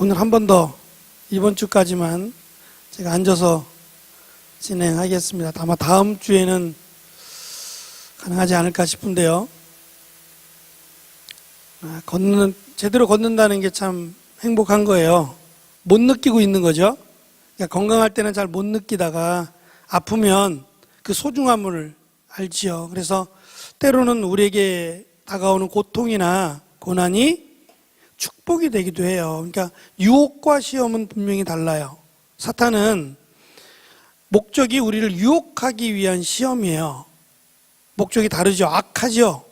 오늘 한 번 더 이번 주까지만 제가 앉아서 진행하겠습니다. 아마 다음 주에는 가능하지 않을까 싶은데요. 제대로 걷는다는 게 참 행복한 거예요. 못 느끼고 있는 거죠. 그러니까 건강할 때는 잘 못 느끼다가 아프면 그 소중함을 알지요. 그래서 때로는 우리에게 다가오는 고통이나 고난이 축복이 되기도 해요. 그러니까 유혹과 시험은 분명히 달라요. 사탄은 목적이 우리를 유혹하기 위한 시험이에요. 목적이 다르죠. 악하죠.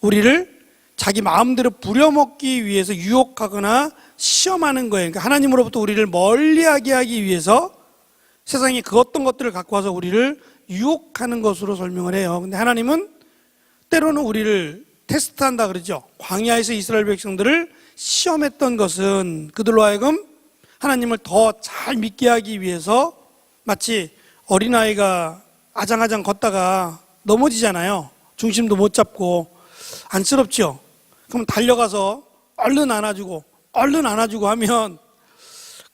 우리를 자기 마음대로 부려먹기 위해서 유혹하거나 시험하는 거예요. 그러니까 하나님으로부터 우리를 멀리하게 하기 위해서 세상에 그 어떤 것들을 갖고 와서 우리를 유혹하는 것으로 설명을 해요. 근데 하나님은 때로는 우리를 테스트한다 그러죠. 광야에서 이스라엘 백성들을 시험했던 것은 그들로 하여금 하나님을 더 잘 믿게 하기 위해서 마치 어린아이가 아장아장 걷다가 넘어지잖아요. 중심도 못 잡고 안쓰럽죠. 그럼 달려가서 얼른 안아주고 하면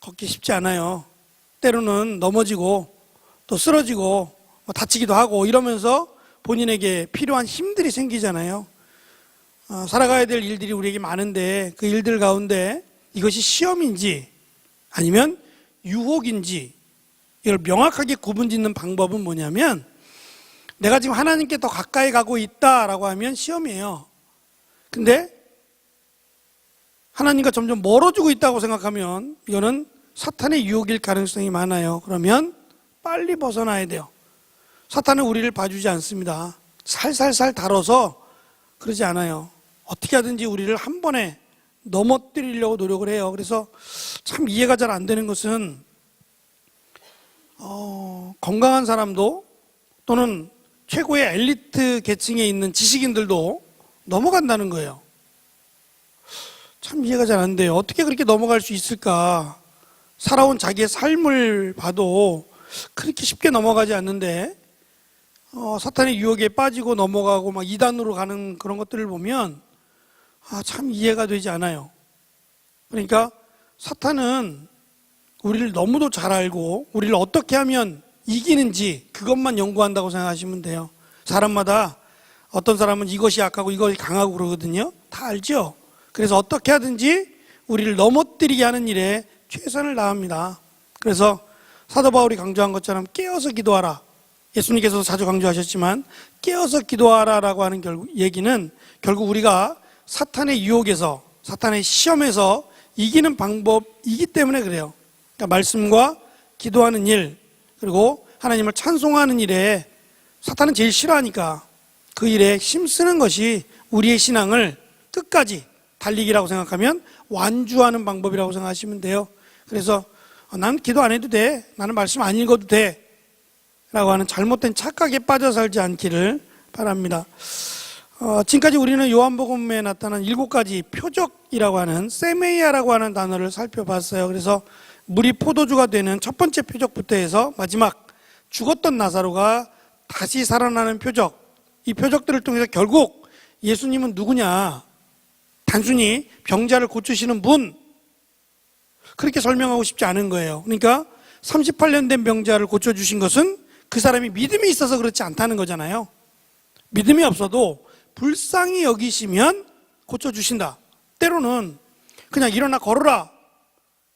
걷기 쉽지 않아요. 때로는 넘어지고 또 쓰러지고 다치기도 하고 이러면서 본인에게 필요한 힘들이 생기잖아요. 살아가야 될 일들이 우리에게 많은데 그 일들 가운데 이것이 시험인지 아니면 유혹인지 이걸 명확하게 구분짓는 방법은 뭐냐면 내가 지금 하나님께 더 가까이 가고 있다라고 하면 시험이에요. 근데 하나님과 점점 멀어지고 있다고 생각하면 이거는 사탄의 유혹일 가능성이 많아요. 그러면 빨리 벗어나야 돼요. 사탄은 우리를 봐주지 않습니다. 살살살 다뤄서 그러지 않아요. 어떻게 하든지 우리를 한 번에 넘어뜨리려고 노력을 해요. 그래서 참 이해가 잘 안 되는 것은 건강한 사람도 또는 최고의 엘리트 계층에 있는 지식인들도 넘어간다는 거예요. 참 이해가 잘 안 돼요. 어떻게 그렇게 넘어갈 수 있을까? 살아온 자기의 삶을 봐도 그렇게 쉽게 넘어가지 않는데 사탄의 유혹에 빠지고 넘어가고 막 이단으로 가는 그런 것들을 보면 참 이해가 되지 않아요. 그러니까 사탄은 우리를 너무도 잘 알고 우리를 어떻게 하면 이기는지 그것만 연구한다고 생각하시면 돼요. 사람마다 어떤 사람은 이것이 약하고 이것이 강하고 그러거든요. 다 알죠? 그래서 어떻게 하든지 우리를 넘어뜨리게 하는 일에 최선을 다합니다. 그래서 사도 바울이 강조한 것처럼 깨어서 기도하라. 예수님께서도 자주 강조하셨지만 깨어서 기도하라라고 하는 얘기는 결국 우리가 사탄의 유혹에서 사탄의 시험에서 이기는 방법이기 때문에 그래요. 그러니까 말씀과 기도하는 일 그리고 하나님을 찬송하는 일에 사탄은 제일 싫어하니까 그 일에 힘쓰는 것이 우리의 신앙을 끝까지 달리기라고 생각하면 완주하는 방법이라고 생각하시면 돼요. 그래서 난 기도 안 해도 돼. 나는 말씀 안 읽어도 돼. 라고 하는 잘못된 착각에 빠져 살지 않기를 바랍니다. 지금까지 우리는 요한복음에 나타난 7가지 표적이라고 하는 세메이아라고 하는 단어를 살펴봤어요. 그래서 물이 포도주가 되는 첫 번째 표적부터 해서 마지막 죽었던 나사로가 다시 살아나는 표적, 이 표적들을 통해서 결국 예수님은 누구냐? 단순히 병자를 고치시는 분, 그렇게 설명하고 싶지 않은 거예요. 그러니까 38년 된 병자를 고쳐주신 것은 그 사람이 믿음이 있어서 그렇지 않다는 거잖아요. 믿음이 없어도 불쌍히 여기시면 고쳐주신다. 때로는 그냥 일어나 걸어라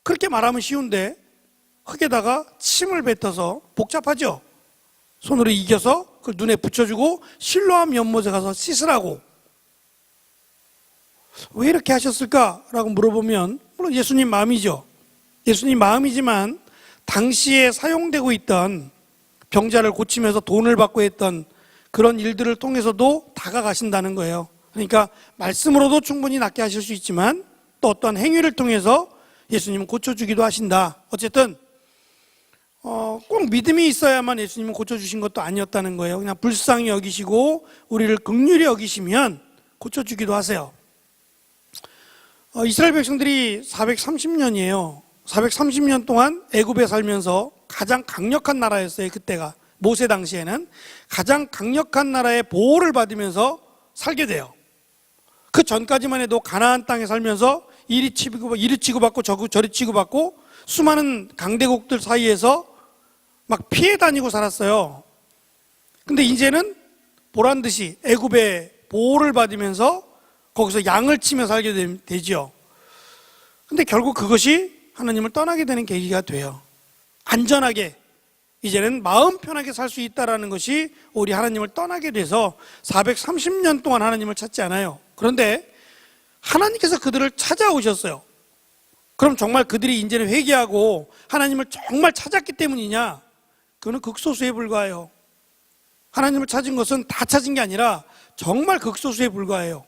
그렇게 말하면 쉬운데 흙에다가 침을 뱉어서 복잡하죠. 손으로 이겨서 그걸 눈에 붙여주고 실로암 연못에 가서 씻으라고. 왜 이렇게 하셨을까라고 물어보면 물론 예수님 마음이죠. 예수님 마음이지만 당시에 사용되고 있던 병자를 고치면서 돈을 받고 했던 그런 일들을 통해서도 다가가신다는 거예요. 그러니까 말씀으로도 충분히 낫게 하실 수 있지만 또 어떤 행위를 통해서 예수님은 고쳐주기도 하신다. 어쨌든 꼭 믿음이 있어야만 예수님은 고쳐주신 것도 아니었다는 거예요. 그냥 불쌍히 여기시고 우리를 긍휼히 여기시면 고쳐주기도 하세요. 이스라엘 백성들이 430년이에요. 430년 동안 애굽에 살면서 가장 강력한 나라였어요. 그때가 모세 당시에는 가장 강력한 나라의 보호를 받으면서 살게 돼요. 그 전까지만 해도 가나안 땅에 살면서 이리 치고받고 저리 치고받고 수많은 강대국들 사이에서 막 피해 다니고 살았어요. 근데 이제는 보란 듯이 애굽의 보호를 받으면서 거기서 양을 치며 살게 되죠. 근데 결국 그것이 하나님을 떠나게 되는 계기가 돼요. 안전하게 이제는 마음 편하게 살 수 있다라는 것이 우리 하나님을 떠나게 돼서 430년 동안 하나님을 찾지 않아요. 그런데 하나님께서 그들을 찾아오셨어요. 그럼 정말 그들이 이제는 회개하고 하나님을 정말 찾았기 때문이냐? 그거는 극소수에 불과해요. 하나님을 찾은 것은 다 찾은 게 아니라 정말 극소수에 불과해요.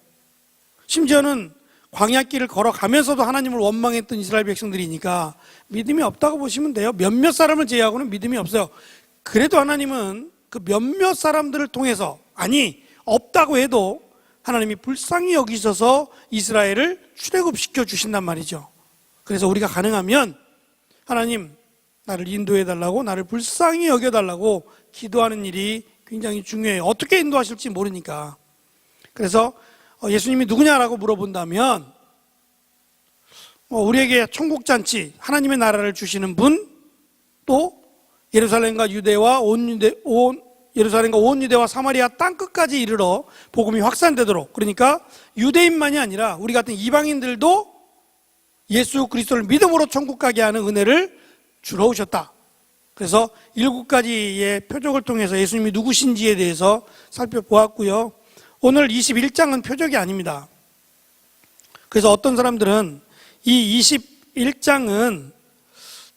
심지어는 광야길을 걸어가면서도 하나님을 원망했던 이스라엘 백성들이니까 믿음이 없다고 보시면 돼요. 몇몇 사람을 제외하고는 믿음이 없어요. 그래도 하나님은 그 몇몇 사람들을 통해서, 아니 없다고 해도 하나님이 불쌍히 여기셔서 이스라엘을 출애굽시켜 주신단 말이죠. 그래서 우리가 가능하면 하나님 나를 인도해 달라고, 나를 불쌍히 여겨 달라고 기도하는 일이 굉장히 중요해요. 어떻게 인도하실지 모르니까. 그래서 예수님이 누구냐라고 물어본다면 우리에게 천국잔치, 하나님의 나라를 주시는 분, 또 예루살렘과 온 유대와 사마리아 땅끝까지 이르러 복음이 확산되도록, 그러니까 유대인만이 아니라 우리 같은 이방인들도 예수 그리스도를 믿음으로 천국 가게 하는 은혜를 주러 오셨다. 그래서 7가지의 표적을 통해서 예수님이 누구신지에 대해서 살펴보았고요. 오늘 21장은 표적이 아닙니다. 그래서 어떤 사람들은 이 21장은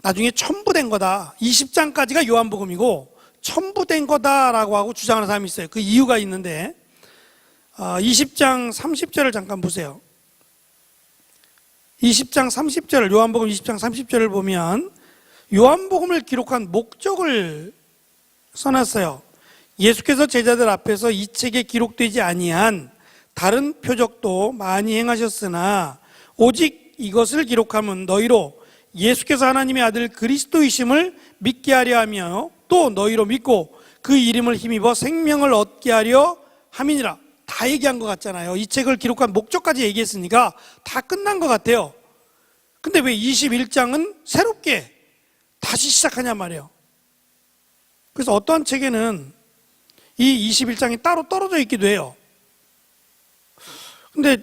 나중에 첨부된 거다, 20장까지가 요한복음이고 첨부된 거다라고 하고 주장하는 사람이 있어요. 그 이유가 있는데 20장 30절을 잠깐 보세요. 20장 30절, 요한복음 20장 30절을 보면 요한복음을 기록한 목적을 써놨어요. 예수께서 제자들 앞에서 이 책에 기록되지 아니한 다른 표적도 많이 행하셨으나 오직 이것을 기록하면 너희로 예수께서 하나님의 아들 그리스도이심을 믿게 하려 하며 또 너희로 믿고 그 이름을 힘입어 생명을 얻게 하려 함이니라. 다 얘기한 것 같잖아요. 이 책을 기록한 목적까지 얘기했으니까 다 끝난 것 같아요. 근데 왜 21장은 새롭게 다시 시작하냐 말이에요. 그래서 어떠한 책에는 이 21장이 따로 떨어져 있기도 해요. 근데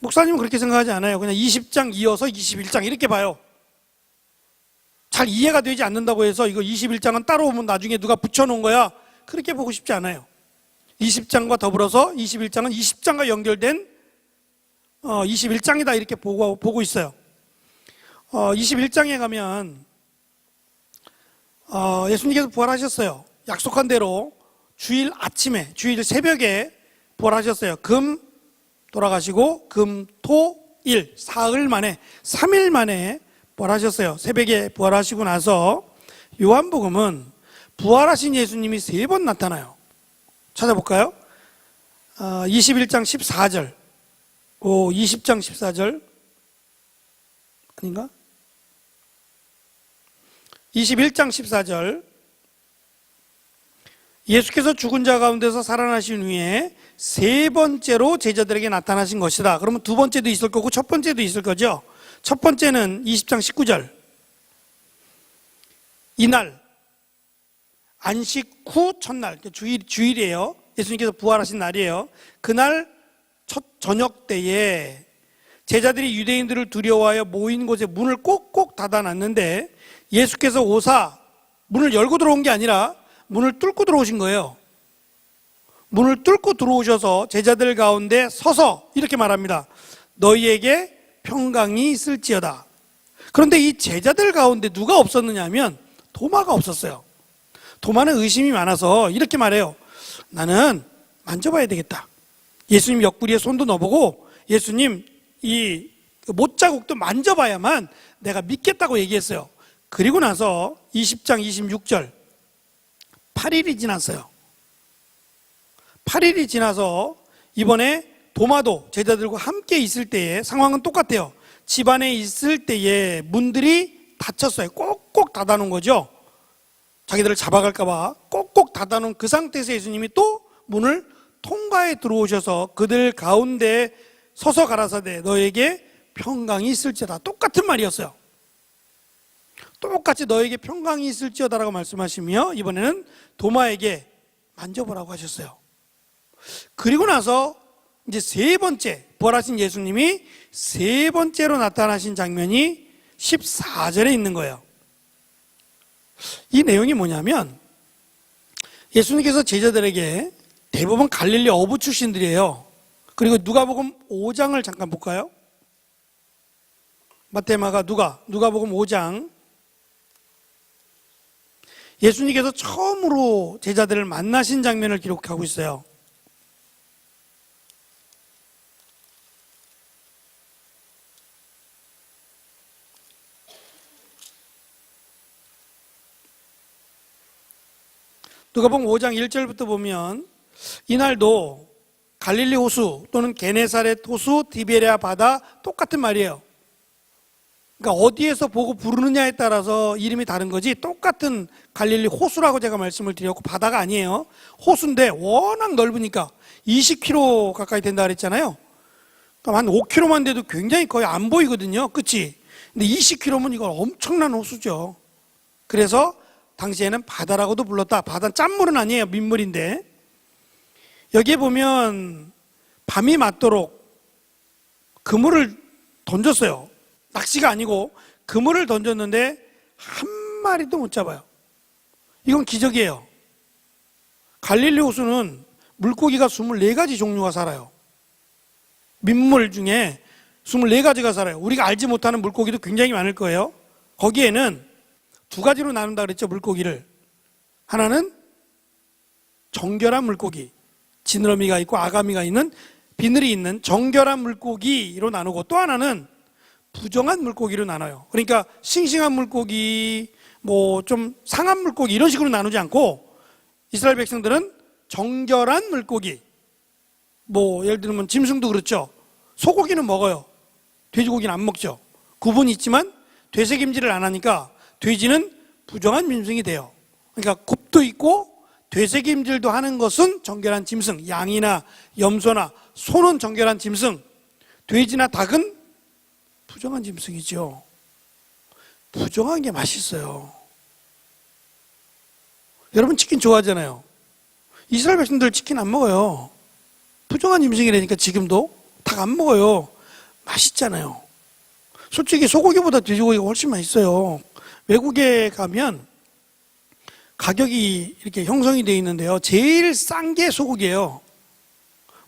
목사님은 그렇게 생각하지 않아요. 그냥 20장 이어서 21장 이렇게 봐요. 잘 이해가 되지 않는다고 해서 이거 21장은 따로 오면 나중에 누가 붙여놓은 거야, 그렇게 보고 싶지 않아요. 20장과 더불어서 21장은 20장과 연결된 21장이다 이렇게 보고 있어요. 21장에 가면 예수님께서 부활하셨어요. 약속한 대로 주일 아침에, 주일 새벽에 부활하셨어요. 금 돌아가시고 금, 토, 일, 사흘 만에, 3일 만에 부활하셨어요. 새벽에 부활하시고 나서 요한복음은 부활하신 예수님이 3번 나타나요. 찾아볼까요? 21장 14절, 20장 14절 아닌가? 21장 14절, 예수께서 죽은 자 가운데서 살아나신 후에 3번째로 제자들에게 나타나신 것이다. 그러면 2번째도 있을 거고 첫 번째도 있을 거죠. 첫 번째는 20장 19절, 이날 안식 후 첫날, 주일이에요. 예수님께서 부활하신 날이에요. 그날 첫 저녁 때에 제자들이 유대인들을 두려워하여 모인 곳에 문을 꼭꼭 닫아놨는데 예수께서 오사 문을 열고 들어온 게 아니라 문을 뚫고 들어오신 거예요. 문을 뚫고 들어오셔서 제자들 가운데 서서 이렇게 말합니다. 너희에게 평강이 있을지어다. 그런데 이 제자들 가운데 누가 없었느냐 하면 도마가 없었어요. 도마는 의심이 많아서 이렇게 말해요. 나는 만져봐야 되겠다. 예수님 옆구리에 손도 넣어보고 예수님 이 못자국도 만져봐야만 내가 믿겠다고 얘기했어요. 그리고 나서 20장 26절, 8일이 지났어요. 8일이 지나서 이번에 도마도 제자들과 함께 있을 때에 상황은 똑같아요. 집안에 있을 때에 문들이 닫혔어요. 꼭꼭 닫아놓은 거죠. 자기들을 잡아갈까 봐 꼭꼭 닫아놓은 그 상태에서 예수님이 또 문을 통과해 들어오셔서 그들 가운데 서서 가라사대 너에게 평강이 있을지어다. 똑같은 말이었어요. 똑같이 너에게 평강이 있을지어다라고 말씀하시며 이번에는 도마에게 만져보라고 하셨어요. 그리고 나서 이제 세 번째, 부활하신 예수님이 세 번째로 나타나신 장면이 14절에 있는 거예요. 이 내용이 뭐냐면 예수님께서 제자들에게, 대부분 갈릴리 어부 출신들이에요. 그리고 누가복음 5장을 잠깐 볼까요? 마태, 마가, 누가복음 5장. 예수님께서 처음으로 제자들을 만나신 장면을 기록하고 있어요. 누가복음 5장 1절부터 보면 이날도 갈릴리 호수 또는 게네사렛 호수, 디베레아 바다 똑같은 말이에요. 그러니까 어디에서 보고 부르느냐에 따라서 이름이 다른 거지, 똑같은 갈릴리 호수라고 제가 말씀을 드렸고, 바다가 아니에요. 호수인데 워낙 넓으니까 20km 가까이 된다 그랬잖아요. 그러니까 한 5km만 돼도 굉장히 거의 안 보이거든요. 그치? 근데 20km면 이건 엄청난 호수죠. 그래서 당시에는 바다라고도 불렀다. 바다는 짠물은 아니에요. 민물인데. 여기에 보면 밤이 맞도록 그물을 던졌어요. 낚시가 아니고 그물을 던졌는데 한 마리도 못 잡아요. 이건 기적이에요. 갈릴리 호수는 물고기가 24가지 종류가 살아요. 민물 중에 24가지가 살아요. 우리가 알지 못하는 물고기도 굉장히 많을 거예요. 거기에는 두 가지로 나눈다 그랬죠, 물고기를. 하나는 정결한 물고기, 지느러미가 있고 아가미가 있는, 비늘이 있는 정결한 물고기로 나누고, 또 하나는 부정한 물고기로 나눠요. 그러니까 싱싱한 물고기, 뭐 좀 상한 물고기 이런 식으로 나누지 않고 이스라엘 백성들은 정결한 물고기, 뭐 예를 들면 짐승도 그렇죠. 소고기는 먹어요. 돼지고기는 안 먹죠. 구분이 있지만 되새김질을 안 하니까 돼지는 부정한 짐승이 돼요. 그러니까 굽도 있고 되새김질도 하는 것은 정결한 짐승, 양이나 염소나 소는 정결한 짐승, 돼지나 닭은 부정한 짐승이죠. 부정한 게 맛있어요. 여러분 치킨 좋아하잖아요. 이스라엘 백성들 치킨 안 먹어요. 부정한 짐승이라니까. 지금도 닭 안 먹어요. 맛있잖아요. 솔직히 소고기보다 돼지고기가 훨씬 맛있어요. 외국에 가면 가격이 이렇게 형성이 되어 있는데요, 제일 싼 게 소고기예요.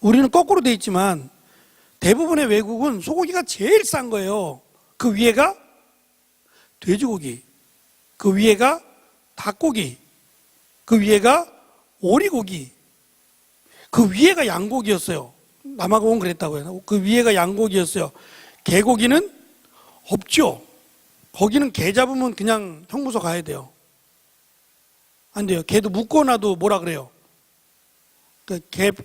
우리는 거꾸로 되어 있지만 대부분의 외국은 소고기가 제일 싼 거예요. 그 위에가 돼지고기, 그 위에가 닭고기, 그 위에가 오리고기, 그 위에가 양고기였어요. 남아공은 그랬다고요. 그 위에가 양고기였어요. 개고기는 없죠. 거기는 개 잡으면 그냥 형무소 가야 돼요. 안 돼요. 개도 묶어놔도 뭐라 그래요?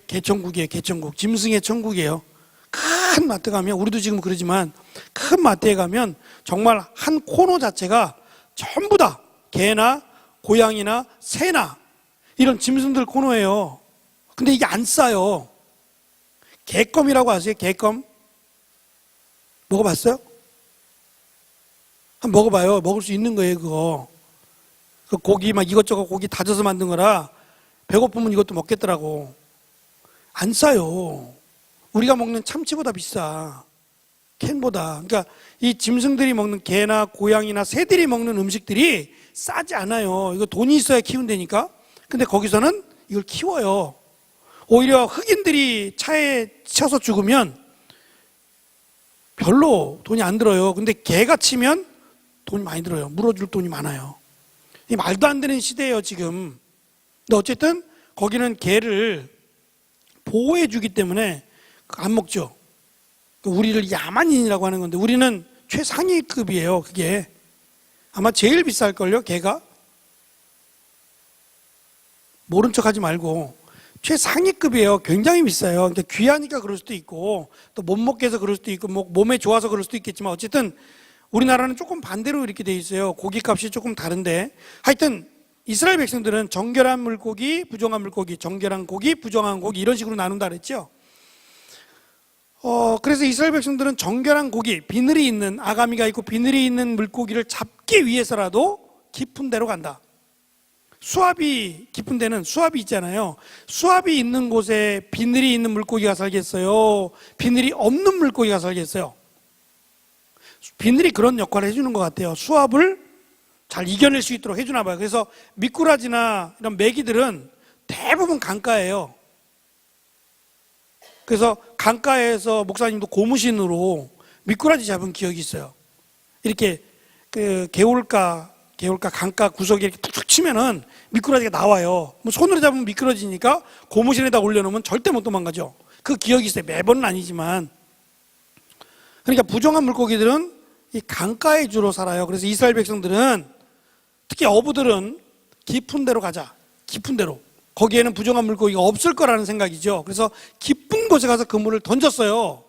개천국이에요. 개천국. 짐승의 천국이에요. 큰 마트 가면, 우리도 지금 그러지만 큰 마트에 가면 정말 한 코너 자체가 전부 다 개나 고양이나 새나 이런 짐승들 코너예요. 근데 이게 안 싸요. 개껌이라고 아세요? 개껌? 먹어봤어요? 한번 먹어봐요. 먹을 수 있는 거예요, 그거. 그 고기 막 이것저것 고기 다져서 만든 거라 배고프면 이것도 먹겠더라고. 안 싸요. 우리가 먹는 참치보다 비싸. 캔보다. 그러니까 이 짐승들이 먹는, 개나 고양이나 새들이 먹는 음식들이 싸지 않아요. 이거 돈이 있어야 키운다니까. 근데 거기서는 이걸 키워요. 오히려 흑인들이 차에 치여서 죽으면 별로 돈이 안 들어요. 근데 개가 치면 돈이 많이 들어요. 물어줄 돈이 많아요. 이 말도 안 되는 시대예요, 지금. 근데 어쨌든 거기는 개를 보호해 주기 때문에 안 먹죠. 우리를 야만인이라고 하는 건데 우리는 최상위급이에요. 그게 아마 제일 비쌀걸요, 개가. 모른 척 하지 말고 최상위급이에요. 굉장히 비싸요. 그러니까 귀하니까 그럴 수도 있고 또 못 먹게 해서 그럴 수도 있고 뭐 몸에 좋아서 그럴 수도 있겠지만 어쨌든 우리나라는 조금 반대로 이렇게 돼 있어요. 고기값이 조금 다른데 하여튼 이스라엘 백성들은 정결한 물고기, 부정한 물고기, 정결한 고기, 부정한 고기 이런 식으로 나눈다 그랬죠. 그래서 이스라엘 백성들은 정결한 고기, 비늘이 있는, 아가미가 있고 비늘이 있는 물고기를 잡기 위해서라도 깊은 데로 간다. 수압이 깊은 데는 수압이 있잖아요. 수압이 있는 곳에 비늘이 있는 물고기가 살겠어요? 비늘이 없는 물고기가 살겠어요? 비늘이 그런 역할을 해주는 것 같아요. 수압을 잘 이겨낼 수 있도록 해주나 봐요. 그래서 미꾸라지나 이런 메기들은 대부분 강가예요. 그래서 강가에서 목사님도 고무신으로 미꾸라지 잡은 기억이 있어요. 이렇게 그 개울가 강가 구석에 이렇게 툭툭 치면은 미꾸라지가 나와요. 뭐 손으로 잡으면 미끄러지니까 고무신에다 올려놓으면 절대 못 도망가죠. 그 기억이 있어요. 매번은 아니지만. 그러니까 부정한 물고기들은 이 강가에 주로 살아요. 그래서 이스라엘 백성들은, 특히 어부들은 깊은 데로 가자. 깊은 데로. 거기에는 부정한 물고기가 없을 거라는 생각이죠. 그래서 깊은 곳에 가서 그물을 던졌어요.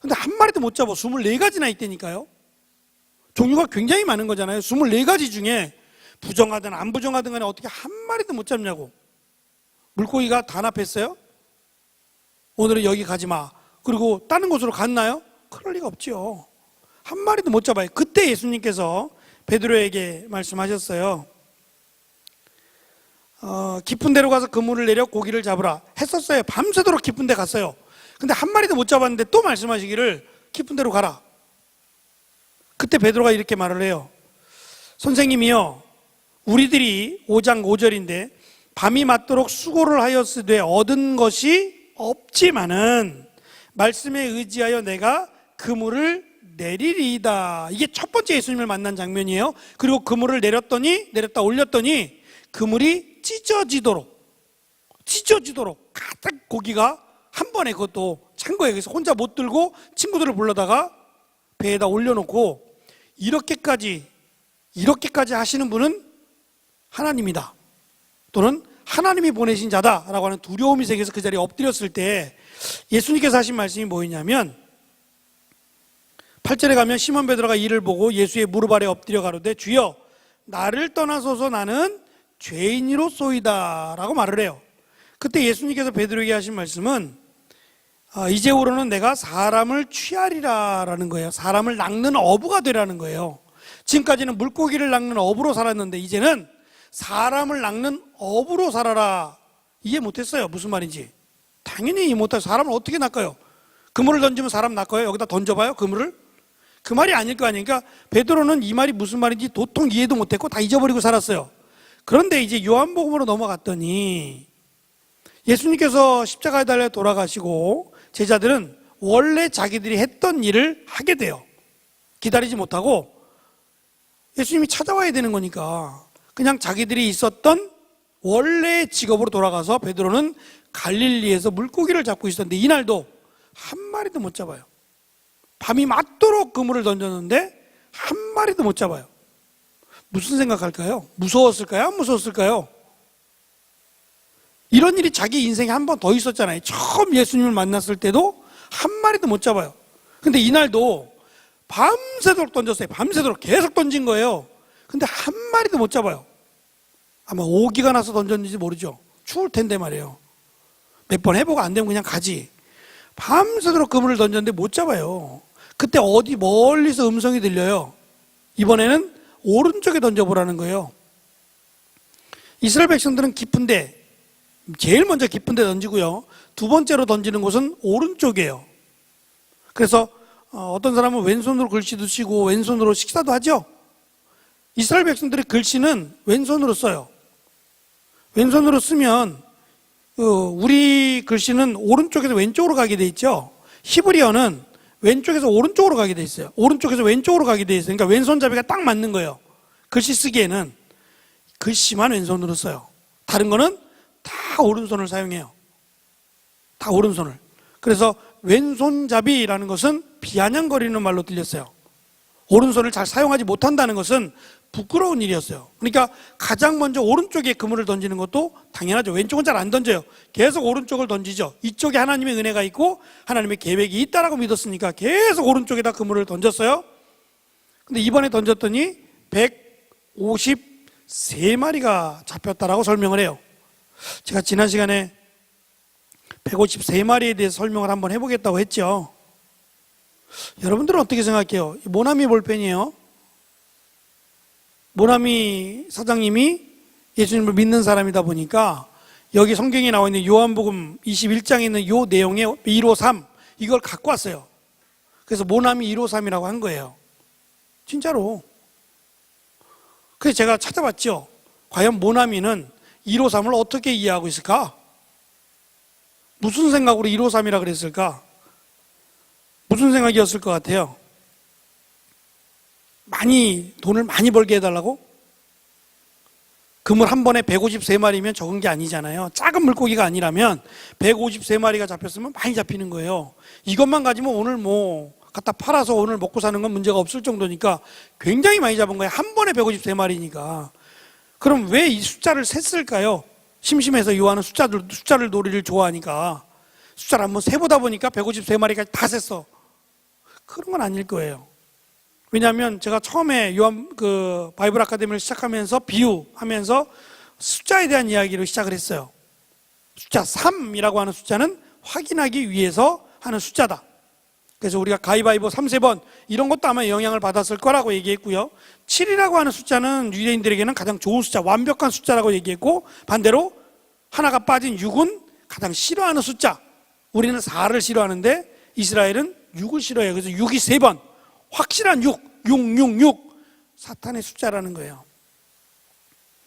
근데 한 마리도 못 잡아. 24가지나 있다니까요. 종류가 굉장히 많은 거잖아요. 24가지 중에 부정하든 안 부정하든 간에 어떻게 한 마리도 못 잡냐고. 물고기가 단합했어요? 오늘은 여기 가지 마. 그리고 다른 곳으로 갔나요? 그럴 리가 없죠. 한 마리도 못 잡아요. 그때 예수님께서 베드로에게 말씀하셨어요. 깊은 데로 가서 그물을 내려 고기를 잡으라 했었어요. 밤새도록 깊은 데 갔어요. 근데 한 마리도 못 잡았는데 또 말씀하시기를 깊은 데로 가라. 그때 베드로가 이렇게 말을 해요. 선생님이요, 우리들이 5장 5절인데 밤이 맞도록 수고를 하였으되 얻은 것이 없지만은 말씀에 의지하여 내가 그물을 내리리이다. 이게 첫 번째 예수님을 만난 장면이에요. 그리고 그물을 내렸다 올렸더니 그물이 찢어지도록 가득 고기가 한 번에, 그것도 찬 거예요. 그래서 혼자 못 들고 친구들을 불러다가 배에다 올려놓고, 이렇게까지 하시는 분은 하나님이다, 또는 하나님이 보내신 자다라고 하는 두려움이 생겨서 그 자리에 엎드렸을 때 예수님께서 하신 말씀이 뭐였냐면, 8절에 가면 시몬 베드로가 이를 보고 예수의 무릎 아래 엎드려 가로되 주여 나를 떠나소서 나는 죄인이로소이다 라고 말을 해요. 그때 예수님께서 베드로에게 하신 말씀은 이제후로는 내가 사람을 취하리라 라는 거예요. 사람을 낚는 어부가 되라는 거예요. 지금까지는 물고기를 낚는 어부로 살았는데 이제는 사람을 낚는 어부로 살아라. 이해 못했어요. 무슨 말인지. 당연히 이해 못해서 사람을 어떻게 낚아요? 그물을 던지면 사람 낚아요? 여기다 던져봐요 그물을? 그 말이 아닐 거 아니에요. 그러니까 베드로는 이 말이 무슨 말인지 도통 이해도 못했고 다 잊어버리고 살았어요. 그런데 이제 요한복음으로 넘어갔더니 예수님께서 십자가에 달려 돌아가시고 제자들은 원래 자기들이 했던 일을 하게 돼요. 기다리지 못하고 예수님이 찾아와야 되는 거니까 그냥 자기들이 있었던 원래 직업으로 돌아가서 베드로는 갈릴리에서 물고기를 잡고 있었는데 이날도 한 마리도 못 잡아요. 밤이 맞도록 그물을 던졌는데 한 마리도 못 잡아요. 무슨 생각할까요? 무서웠을까요? 안 무서웠을까요? 이런 일이 자기 인생에 한 번 더 있었잖아요. 처음 예수님을 만났을 때도 한 마리도 못 잡아요. 근데 이날도 밤새도록 던졌어요. 밤새도록 계속 던진 거예요. 근데 한 마리도 못 잡아요. 아마 오기가 나서 던졌는지 모르죠. 추울 텐데 말이에요. 몇 번 해보고 안 되면 그냥 가지. 밤새도록 그물을 던졌는데 못 잡아요. 그때 어디 멀리서 음성이 들려요. 이번에는 오른쪽에 던져보라는 거예요. 이스라엘 백성들은 깊은데, 제일 먼저 깊은데 던지고요. 두 번째로 던지는 곳은 오른쪽이에요. 그래서 어떤 사람은 왼손으로 글씨도 치고 왼손으로 식사도 하죠. 이스라엘 백성들의 글씨는 왼손으로 써요. 왼손으로 쓰면 우리 글씨는 오른쪽에서 왼쪽으로 가게 돼 있죠. 히브리어는 왼쪽에서 오른쪽으로 가게 돼 있어요. 오른쪽에서 왼쪽으로 가게 돼 있어요. 그러니까 왼손잡이가 딱 맞는 거예요. 글씨 쓰기에는 글씨만 왼손으로 써요. 다른 거는 다 오른손을 사용해요. 다 오른손을. 그래서 왼손잡이라는 것은 비아냥거리는 말로 들렸어요. 오른손을 잘 사용하지 못한다는 것은 부끄러운 일이었어요. 그러니까 가장 먼저 오른쪽에 그물을 던지는 것도 당연하죠. 왼쪽은 잘 안 던져요. 계속 오른쪽을 던지죠. 이쪽에 하나님의 은혜가 있고 하나님의 계획이 있다라고 믿었으니까 계속 오른쪽에다 그물을 던졌어요. 근데 이번에 던졌더니 153마리가 잡혔다라고 설명을 해요. 제가 지난 시간에 153마리에 대해서 설명을 한번 해보겠다고 했죠. 여러분들은 어떻게 생각해요? 모나미 볼펜이에요. 모나미 사장님이 예수님을 믿는 사람이다 보니까 여기 성경에 나와 있는 요한복음 21장에 있는 요 내용의 153 이걸 갖고 왔어요. 그래서 모나미 153이라고 한 거예요. 진짜로. 그래서 제가 찾아봤죠. 과연 모나미는 153을 어떻게 이해하고 있을까? 무슨 생각으로 153이라 그랬을까? 무슨 생각이었을 것 같아요? 돈을 많이 벌게 해달라고? 그물 한 번에 153마리면 적은 게 아니잖아요. 작은 물고기가 아니라면 153마리가 잡혔으면 많이 잡히는 거예요. 이것만 가지면 오늘 갖다 팔아서 오늘 먹고 사는 건 문제가 없을 정도니까 굉장히 많이 잡은 거예요. 한 번에 153마리니까. 그럼 왜 이 숫자를 셌을까요? 심심해서 요한은 숫자를 놀이를 좋아하니까 숫자를 한번 세보다 보니까 153마리까지 다 셌어. 그런 건 아닐 거예요. 왜냐하면 제가 처음에 바이블 아카데미를 시작하면서 비유하면서 숫자에 대한 이야기를 시작을 했어요. 숫자 3이라고 하는 숫자는 확인하기 위해서 하는 숫자다. 그래서 우리가 가위바위보 3세번 이런 것도 아마 영향을 받았을 거라고 얘기했고요. 7이라고 하는 숫자는 유대인들에게는 가장 좋은 숫자, 완벽한 숫자라고 얘기했고, 반대로 하나가 빠진 6은 가장 싫어하는 숫자. 우리는 4를 싫어하는데 이스라엘은 6을 싫어해요. 그래서 6이 3번, 확실한 6, 사탄의 숫자라는 거예요.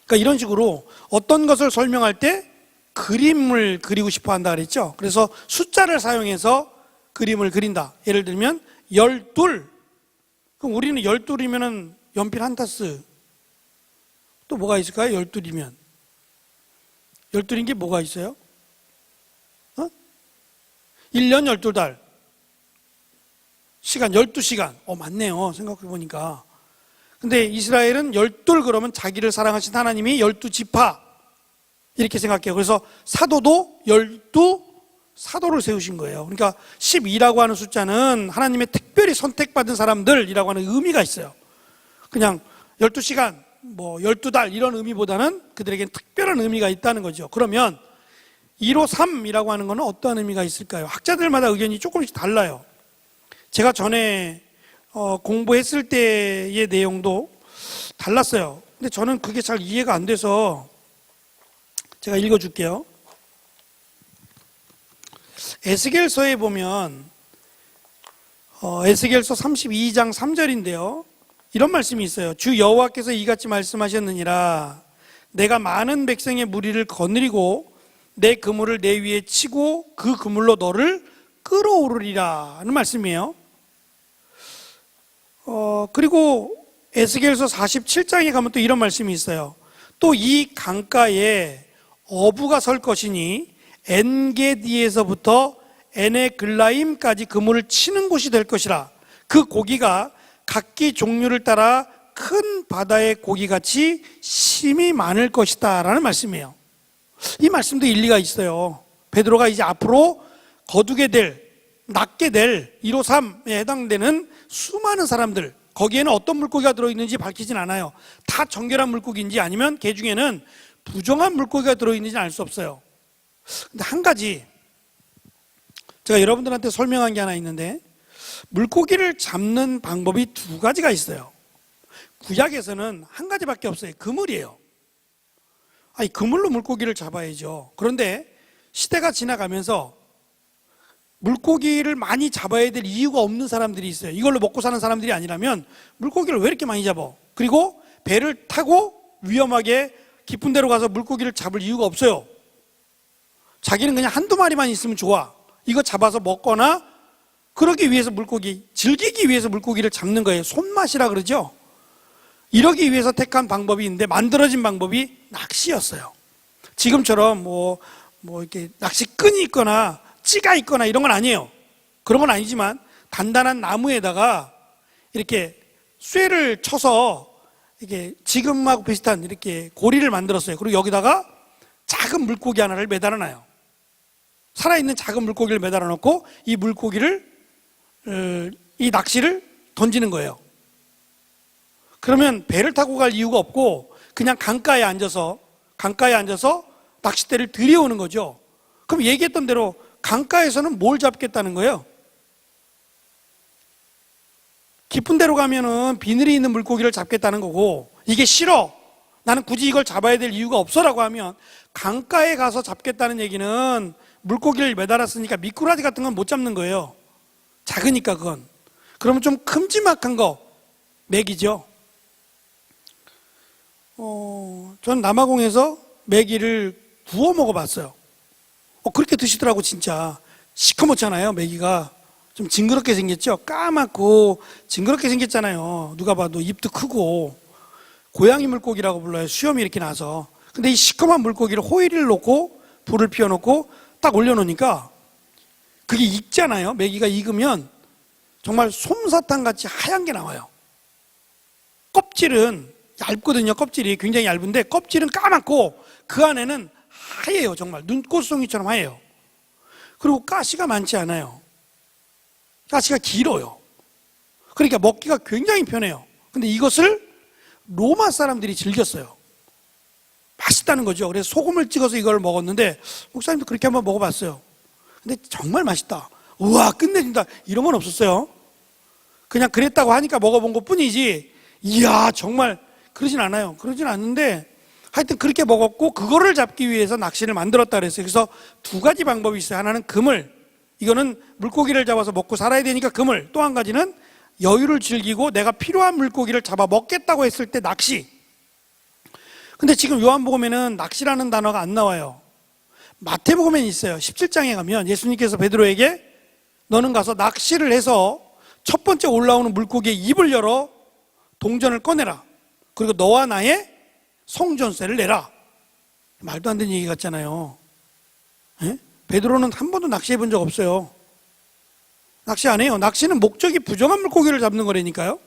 그러니까 이런 식으로 어떤 것을 설명할 때 그림을 그리고 싶어 한다 그랬죠. 그래서 숫자를 사용해서 그림을 그린다. 예를 들면 12. 그럼 우리는 12이면 연필 한 타스. 또 뭐가 있을까요? 12이면 12인 게 뭐가 있어요? 1년 12달. 시간 12시간. 맞네요. 생각해 보니까. 근데 이스라엘은 12 그러면 자기를 사랑하신 하나님이 12지파 이렇게 생각해요. 그래서 사도도 12사도를 세우신 거예요. 그러니까 12라고 하는 숫자는 하나님의 특별히 선택받은 사람들이라고 하는 의미가 있어요. 그냥 12시간, 12달 이런 의미보다는 그들에게는 특별한 의미가 있다는 거죠. 그러면 153이라고 하는 것은 어떤 의미가 있을까요? 학자들마다 의견이 조금씩 달라요. 제가 전에 공부했을 때의 내용도 달랐어요. 근데 저는 그게 잘 이해가 안 돼서 제가 읽어줄게요. 에스겔서에 보면 에스겔서 32장 3절인데요. 이런 말씀이 있어요. 주 여호와께서 이같이 말씀하셨느니라. 내가 많은 백성의 무리를 거느리고 내 그물을 내 위에 치고 그 그물로 너를 끌어오르리라 하는 말씀이에요. 그리고 에스겔서 47장에 가면 또 이런 말씀이 있어요. 또 이 강가에 어부가 설 것이니 엔게디에서부터 에네글라임까지 그물을 치는 곳이 될 것이라. 그 고기가 각기 종류를 따라 큰 바다의 고기같이 심이 많을 것이다 라는 말씀이에요. 이 말씀도 일리가 있어요. 베드로가 이제 앞으로 거두게 될, 낚게 될 153에 해당되는 수많은 사람들, 거기에는 어떤 물고기가 들어있는지 밝히진 않아요. 다 정결한 물고기인지 아니면 개 중에는 부정한 물고기가 들어있는지는 알 수 없어요. 근데 한 가지 제가 여러분들한테 설명한 게 하나 있는데, 물고기를 잡는 방법이 두 가지가 있어요. 구약에서는 한 가지밖에 없어요. 그물이에요. 그물로 물고기를 잡아야죠. 그런데 시대가 지나가면서 물고기를 많이 잡아야 될 이유가 없는 사람들이 있어요. 이걸로 먹고 사는 사람들이 아니라면 물고기를 왜 이렇게 많이 잡아? 그리고 배를 타고 위험하게 깊은 데로 가서 물고기를 잡을 이유가 없어요. 자기는 그냥 한두 마리만 있으면 좋아. 이거 잡아서 먹거나 그러기 위해서 즐기기 위해서 물고기를 잡는 거예요. 손맛이라 그러죠. 이러기 위해서 택한 방법이 있는데 만들어진 방법이 낚시였어요. 지금처럼 이렇게 낚시끈이 있거나 찌가 있거나 이런 건 아니에요. 그런 건 아니지만 단단한 나무에다가 이렇게 쇠를 쳐서 이렇게 지금하고 비슷한 이렇게 고리를 만들었어요. 그리고 여기다가 작은 물고기 하나를 매달아 놔요. 살아있는 작은 물고기를 매달아 놓고 이 낚시를 던지는 거예요. 그러면 배를 타고 갈 이유가 없고 그냥 강가에 앉아서 낚싯대를 들여오는 거죠. 그럼 얘기했던 대로 강가에서는 뭘 잡겠다는 거예요? 깊은 데로 가면은 비늘이 있는 물고기를 잡겠다는 거고, 이게 싫어, 나는 굳이 이걸 잡아야 될 이유가 없어라고 하면 강가에 가서 잡겠다는 얘기는 물고기를 매달았으니까 미꾸라지 같은 건 못 잡는 거예요. 작으니까 그건. 그러면 좀 큼지막한 거 메기죠. 전 남아공에서 메기를 구워 먹어봤어요. 그렇게 드시더라고. 진짜 시커멓잖아요. 메기가 좀 징그럽게 생겼죠. 까맣고 징그럽게 생겼잖아요. 누가 봐도 입도 크고. 고양이 물고기라고 불러요. 수염이 이렇게 나서. 근데 이 시커먼 물고기를 호일을 놓고 불을 피워놓고 딱 올려놓으니까 그게 익잖아요. 메기가 익으면 정말 솜사탕 같이 하얀 게 나와요. 껍질은 얇거든요. 껍질이 굉장히 얇은데 껍질은 까맣고 그 안에는 하얘요. 정말 눈꽃송이처럼 하얘요. 그리고 가시가 많지 않아요. 가시가 길어요. 그러니까 먹기가 굉장히 편해요. 근데 이것을 로마 사람들이 즐겼어요. 맛있다는 거죠. 그래서 소금을 찍어서 이걸 먹었는데 목사님도 그렇게 한번 먹어봤어요. 근데 정말 맛있다. 우와, 끝내준다. 이런 건 없었어요. 그냥 그랬다고 하니까 먹어본 것 뿐이지, 이야, 정말 그러진 않아요. 그러진 않는데 하여튼 그렇게 먹었고, 그거를 잡기 위해서 낚시를 만들었다 그랬어요. 그래서 두 가지 방법이 있어요. 하나는 그물, 이거는 물고기를 잡아서 먹고 살아야 되니까 그물. 또 한 가지는 여유를 즐기고 내가 필요한 물고기를 잡아 먹겠다고 했을 때 낚시. 근데 지금 요한복음에는 낚시라는 단어가 안 나와요. 마태복음에는 있어요. 17장에 가면 예수님께서 베드로에게 너는 가서 낚시를 해서 첫 번째 올라오는 물고기의 입을 열어 동전을 꺼내라. 그리고 너와 나의 성전세를 내라. 말도 안 되는 얘기 같잖아요. 예? 베드로는 한 번도 낚시해 본 적 없어요. 낚시 안 해요. 낚시는 목적이 부정한 물고기를 잡는 거라니까요.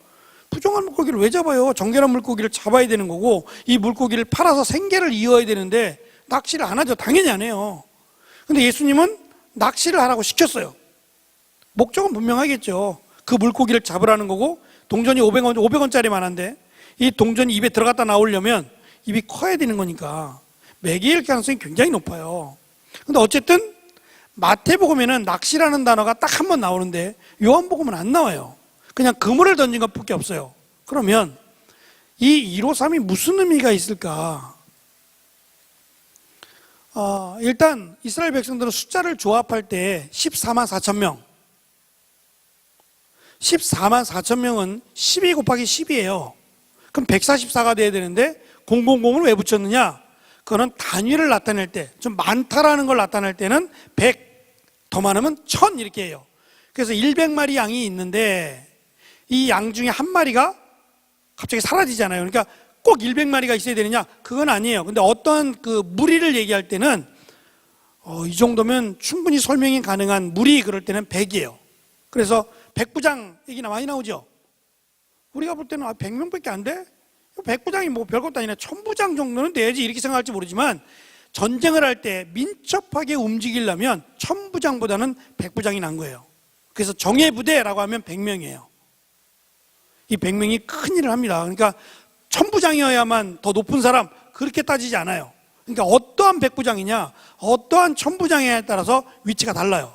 부정한 물고기를 왜 잡아요? 정결한 물고기를 잡아야 되는 거고, 이 물고기를 팔아서 생계를 이어야 되는데 낚시를 안 하죠. 당연히 안 해요. 근데 예수님은 낚시를 하라고 시켰어요. 목적은 분명하겠죠. 그 물고기를 잡으라는 거고, 동전이 500원짜리만 한데 이 동전이 입에 들어갔다 나오려면 입이 커야 되는 거니까 매개일 가능성이 굉장히 높아요. 근데 어쨌든 마태복음에는 낚시라는 단어가 딱 한 번 나오는데 요한복음은 안 나와요. 그냥 그물을 던진 것밖에 없어요. 그러면 이 153이 무슨 의미가 있을까? 일단 이스라엘 백성들은 숫자를 조합할 때 14만 4천 명, 14만 4천 명은 12 곱하기 10이에요. 그럼 144가 돼야 되는데 000을 왜 붙였느냐? 그거는 단위를 나타낼 때, 좀 많다라는 걸 나타낼 때는 100, 더 많으면 1000 이렇게 해요. 그래서 100마리 양이 있는데 이 양 중에 한 마리가 갑자기 사라지잖아요. 그러니까 꼭 100마리가 있어야 되느냐? 그건 아니에요. 근데 어떤 그 무리를 얘기할 때는 이 정도면 충분히 설명이 가능한 무리, 그럴 때는 100이에요. 그래서 백부장 얘기나 많이 나오죠. 우리가 볼 때는 100명밖에 안 돼? 백부장이 뭐 별것도 아니라 1000부장 정도는 돼야지 이렇게 생각할지 모르지만, 전쟁을 할 때 민첩하게 움직이려면 1000부장보다는 백부장이 난 거예요. 그래서 정예부대라고 하면 100명이에요. 이 100명이 큰 일을 합니다. 그러니까 1000부장이어야만 더 높은 사람, 그렇게 따지지 않아요. 그러니까 어떠한 백부장이냐, 어떠한 1000부장이냐에 따라서 위치가 달라요.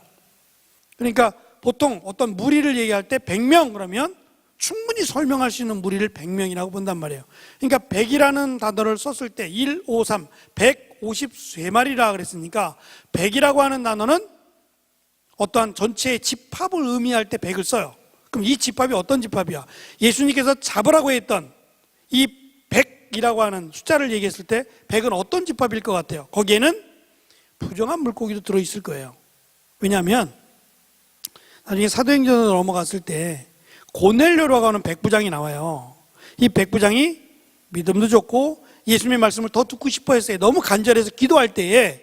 그러니까 보통 어떤 무리를 얘기할 때 100명 그러면 충분히 설명할 수 있는 무리를 100명이라고 본단 말이에요. 그러니까 100이라는 단어를 썼을 때 1, 5, 3, 153마리라 그랬으니까 100이라고 하는 단어는 어떠한 전체의 집합을 의미할 때 100을 써요. 그럼 이 집합이 어떤 집합이야? 예수님께서 잡으라고 했던 이 100이라고 하는 숫자를 얘기했을 때 100은 어떤 집합일 것 같아요? 거기에는 부정한 물고기도 들어있을 거예요. 왜냐하면 나중에 사도행전으로 넘어갔을 때 고넬료라고 하는 백부장이 나와요. 이 백부장이 믿음도 좋고 예수님의 말씀을 더 듣고 싶어 했어요. 너무 간절해서 기도할 때에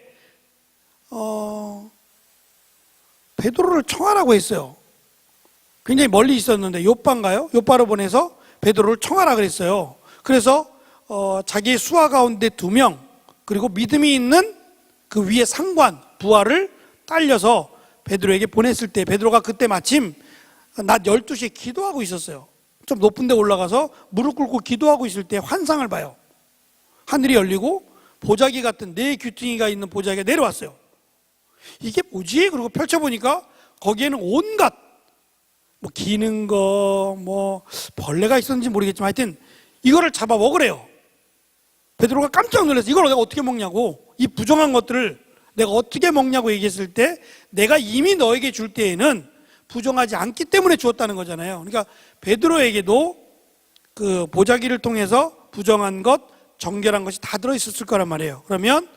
베드로를 청하라고 했어요. 굉장히 멀리 있었는데 요빠인가요? 요빠로 보내서 베드로를 청하라 그랬어요. 그래서 자기의 수하 가운데 2명, 그리고 믿음이 있는 그 위에 상관, 부하를 딸려서 베드로에게 보냈을 때, 베드로가 그때 마침 낮 12시에 기도하고 있었어요. 좀 높은 데 올라가서 무릎 꿇고 기도하고 있을 때 환상을 봐요. 하늘이 열리고 보자기 같은 4 귀퉁이가 있는 보자기가 내려왔어요. 이게 뭐지? 그리고 펼쳐보니까 거기에는 온갖 뭐 기는 거, 뭐 벌레가 있었는지 모르겠지만 하여튼 이거를 잡아 먹으래요. 베드로가 깜짝 놀라서 이걸 내가 어떻게 먹냐고, 이 부정한 것들을 내가 어떻게 먹냐고 얘기했을 때 내가 이미 너에게 줄 때에는 부정하지 않기 때문에 주었다는 거잖아요. 그러니까 베드로에게도 그 보자기를 통해서 부정한 것, 정결한 것이 다 들어있었을 거란 말이에요. 그러면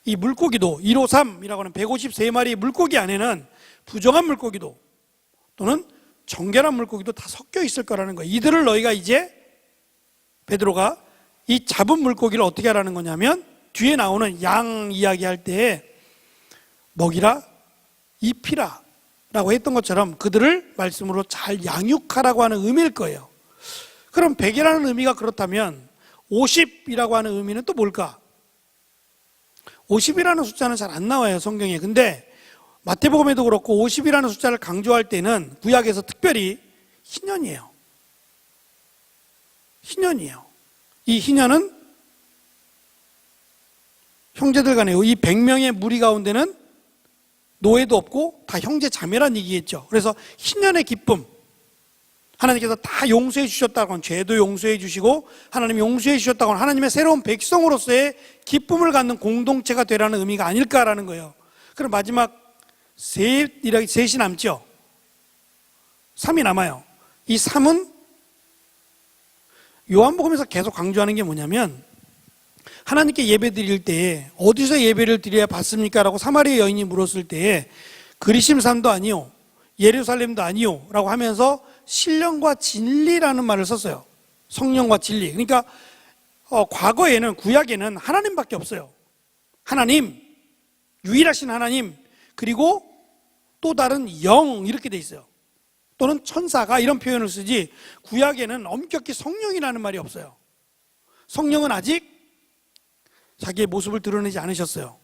이 물고기도 153이라고 하는 153마리의 물고기 안에는 부정한 물고기도 또는 정결한 물고기도 다 섞여 있을 거라는 거예요. 이들을 너희가 이제 베드로가 이 잡은 물고기를 어떻게 하라는 거냐면 뒤에 나오는 양 이야기할 때 먹이라, 입히라 라고 했던 것처럼 그들을 말씀으로 잘 양육하라고 하는 의미일 거예요. 그럼 100이라는 의미가 그렇다면 50이라고 하는 의미는 또 뭘까? 50이라는 숫자는 잘 안 나와요, 성경에. 근데 마태복음에도 그렇고 50이라는 숫자를 강조할 때는 구약에서 특별히 희년이에요. 희년이에요. 이 희년은 형제들 간에 이 100명의 무리 가운데는 노예도 없고 다 형제 자매란 얘기겠죠. 그래서 희년의 기쁨, 하나님께서 다 용서해 주셨다고 하면 죄도 용서해 주시고 하나님이 용서해 주셨다고 하면 하나님의 새로운 백성으로서의 기쁨을 갖는 공동체가 되라는 의미가 아닐까라는 거예요. 그럼 마지막 셋이 남죠. 3이 남아요. 이 3은 요한복음에서 계속 강조하는 게 뭐냐면 하나님께 예배 드릴 때 어디서 예배를 드려야 받습니까? 라고 사마리아 여인이 물었을 때 그리심 산도 아니요 예루살렘도 아니요 라고 하면서 신령과 진리라는 말을 썼어요. 성령과 진리. 그러니까 과거에는, 구약에는 하나님밖에 없어요. 하나님, 유일하신 하나님, 그리고 또 다른 영, 이렇게 돼 있어요. 또는 천사가, 이런 표현을 쓰지 구약에는 엄격히 성령이라는 말이 없어요. 성령은 아직 자기의 모습을 드러내지 않으셨어요.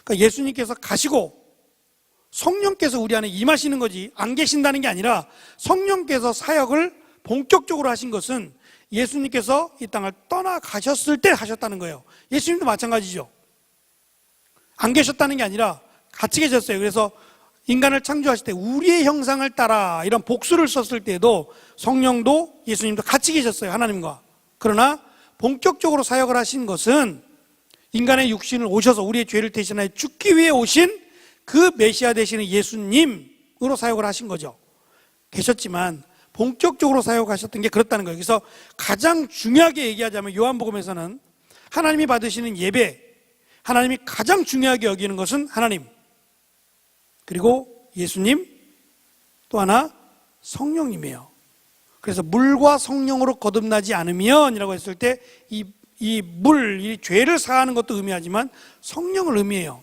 그러니까 예수님께서 가시고 성령께서 우리 안에 임하시는 거지, 안 계신다는 게 아니라 성령께서 사역을 본격적으로 하신 것은 예수님께서 이 땅을 떠나가셨을 때 하셨다는 거예요. 예수님도 마찬가지죠. 안 계셨다는 게 아니라 같이 계셨어요. 그래서 인간을 창조하실 때 우리의 형상을 따라 이런 복수를 썼을 때에도 성령도 예수님도 같이 계셨어요, 하나님과. 그러나 본격적으로 사역을 하신 것은 인간의 육신을 오셔서 우리의 죄를 대신하여 죽기 위해 오신 그 메시아 되시는 예수님으로 사역을 하신 거죠. 계셨지만 본격적으로 사역하셨던 게 그렇다는 거예요. 그래서 가장 중요하게 얘기하자면 요한복음에서는 하나님이 받으시는 예배, 하나님이 가장 중요하게 여기는 것은 하나님, 그리고 예수님, 또 하나 성령님이에요. 그래서 물과 성령으로 거듭나지 않으면 이라고 했을 때 이 죄를 사하는 것도 의미하지만 성령을 의미해요.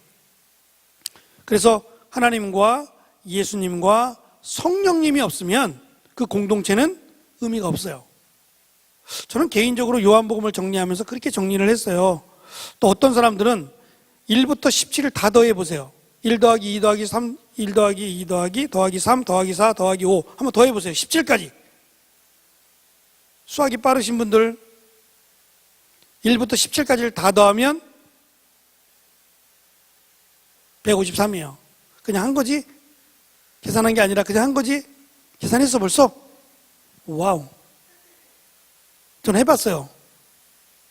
그래서 하나님과 예수님과 성령님이 없으면 그 공동체는 의미가 없어요. 저는 개인적으로 요한복음을 정리하면서 그렇게 정리를 했어요. 또 어떤 사람들은 1부터 17을 다 더해 보세요. 1 더하기 2 더하기 3, 1 더하기 2 더하기 더하기 3 더하기 4 더하기 5 한번 더해 보세요. 17까지. 수학이 빠르신 분들 1부터 17까지를 다 더하면 153이에요. 그냥 한 거지? 계산한 게 아니라 그냥 한 거지? 계산했어 벌써? 와우. 전 해봤어요.